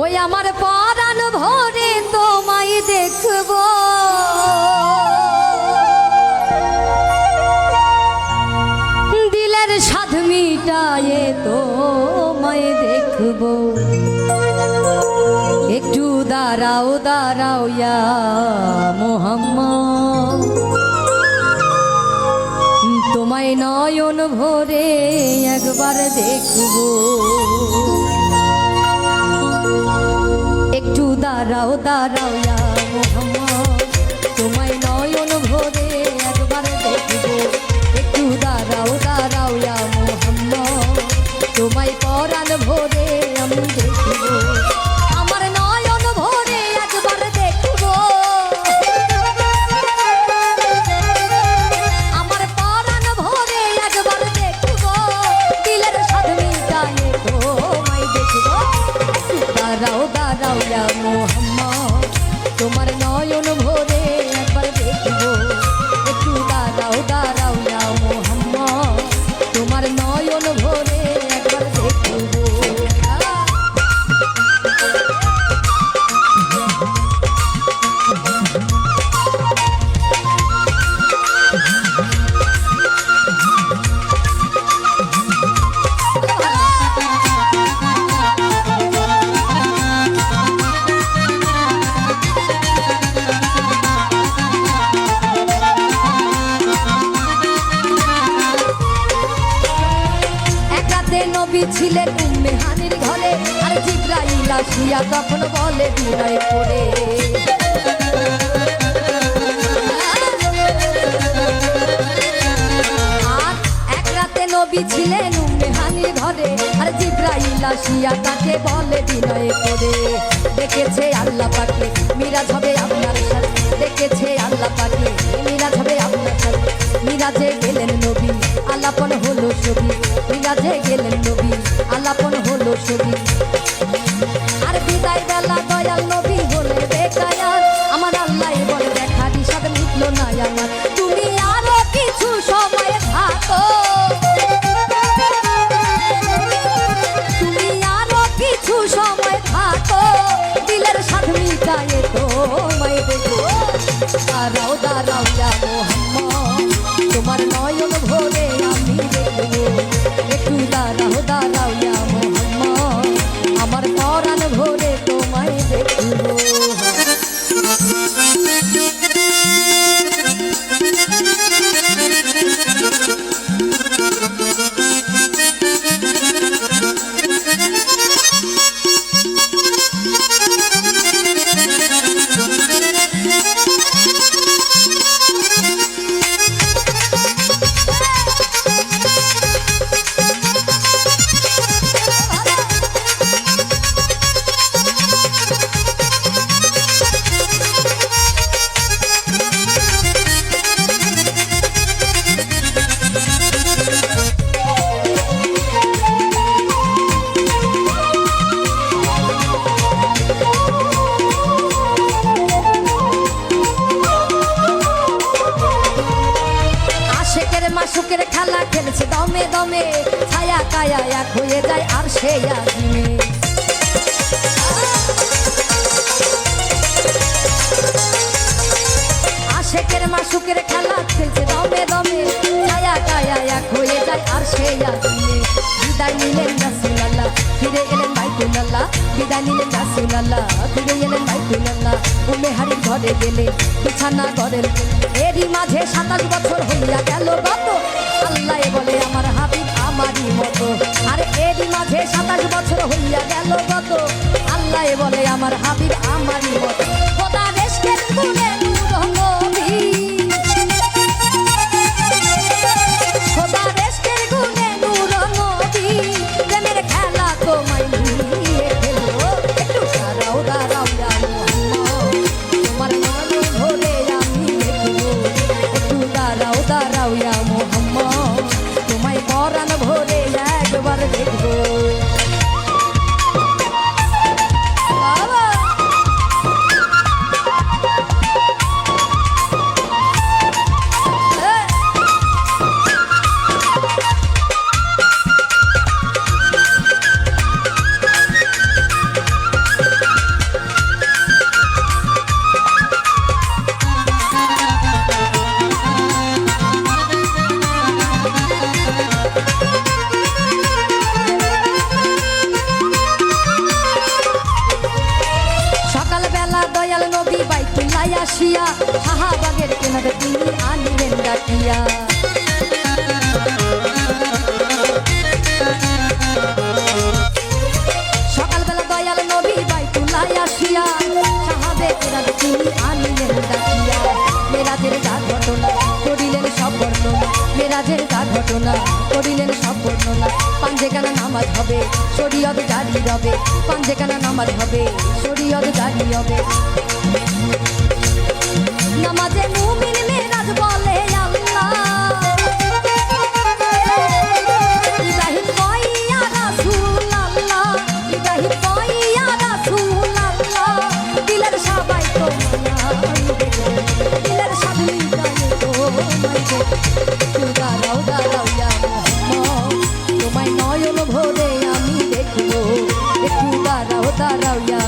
ওই আমার পরাণ ভরে তোমায় দেখব, দিলের সাধ মিটায়ে তোমায় দেখব। একটু দাঁড়াও দাঁড়াও ইয়া মোহাম্মদ, তোমায় নয়ন ভরে একবার দেখব। একটু দাঁড়াও দাঁড়াও ইয়া মোহাম্মদ, তোমায় নয়ন ভরে একবার দেখব। একটু দাঁড়াও দাঁড়াও ইয়া মোহাম্মদ, তোমায় পরাণ ভরে আমি দেখব। আমার নয়ন ভরে একবার দেখব, আমার পরাণ ভরে একবার দেখব, দিলের সাধ মিটায়ে তোমায় দেখব। দাঁড়াও দাঁড়াও ইয়া মোহাম্মদ, তোমার নয়ন ভরে একবার দেখব। একটু দাঁড়াও দাঁড়াও ইয়া মোহাম্মদ, তোমার নয়ন ভরে একবার দেখব। নবী ছিলেন উম্মে হানির ঘরে, আর জিবরাইল আসিয়া তখন বলে বিনয় করে। আর এক রাতে নবী ছিলেন উম্মে হানির ঘরে, আর জিবরাইল আসিয়া তাকে বলে বিনয় করে। দেখেছে আল্লাহ পাকে মিরাজ হবে আপনার সাথে, দেখেছে আল্লাহ পাকে মিরাজ হবে আপনার সাথে। মিরাজে গেলেন নবী আলাপন হলো ছবি, মিরাজে গেলেন নবী আলাপন হলো ছবি। আর বিদায় বেলা দয়াল নবী বলে বেকায়ার, আমার আল্লাহ বলে দেখা দিশাদ মিটলো না আমার, তুমি আরো কিছু সময় থাকো, তুমি আরো কিছু সময় থাকো, দিলের সাধ মিটায়ে তোমায় দেখো। দাঁড়াও দাঁড়াও ইয়া মোহাম্মদ, তোমার নয়ন ভরে আমি দেখব। একটু দাঁড়াও দাঁড়াও ইয়া মোহাম্মদ, আমার পরাণ ভরে তোমায় দেখব। মাসুকের খেলা খেলছে দমে দমে, ছায়া কায়া এক হয়ে যায় আর সে আজিমে। আশেকের মাসুকের খেলা খেলছে দমে দমে, ছায়া কায়া এক হয়ে যায় আর সে আজিমে। বিদায় নিলেন রাসূলুল্লাহ, ফিরে এলেন বাইতুল্লাহ, বিদায় নিলেন রাসূলুল্লাহ, ফিরে এলেন বাইতুল্লাহ। উম্মে হানির ঘরে গেলে বিছানা গড়েন, এরই মাঝে 27 বছর হইয়া গেল গত, আল্লাহ বলে আমার হাবিব আমারই মতো। আর এরই মাঝে 27 বছর হইয়া গেল গত, আল্লাহ বলে আমার হাবিব আমারই মতো। খোদা রেশকের গুণে নূর নবী, খোদা রেশকের গুণে নূর নবী, প্রেমের খেলা তোমায় নিয়ে খেলবো। একটু দাঁড়াও দাঁড়াও ইয়া মোহাম্মদ, তোমার নয়ন ভরে আমি দেখব। একটু দাঁড়াও দাঁড়াও ইয়া মোহাম্মদ, তোমায় পরাণ ভরে একবার দেখব। বাবা আসিয়া শাহবাগের কেনারে তিনি আনিলেন ডাকিয়া। সকালবেলা দয়াল নবী বাইতুল্লায় আসিয়া শাহবাগের কেনারে তিনি আনিলেন ডাকিয়া। মেরাজের যা ঘটনা করিলেন সব বর্ণনা, মেরাজের যা ঘটনা করিলেন সব বর্ণনা। পাঞ্জেখানা নামাজ হবে শরীয়ত জারি হবে, পাঞ্জেখানা নামাজ হবে শরীয়ত জারি হবে। নামাজে মুমিন মেরাজ বলে আল্লাহ, ইব্রাহিম কয় ইয়া রাসূলুল্লাহ, ইব্রাহিম কয় ইয়া রাসূলুল্লাহ। দিলের সবাই তো মানাইবে, দিলের সবাই তো মানাইবে। দাঁড়াও দাঁড়াও ইয়া মুহাম্মদ, তোমায় নয়ন ভরে আমি দেখবো। একটু দাঁড়াও দাঁড়াও ইয়া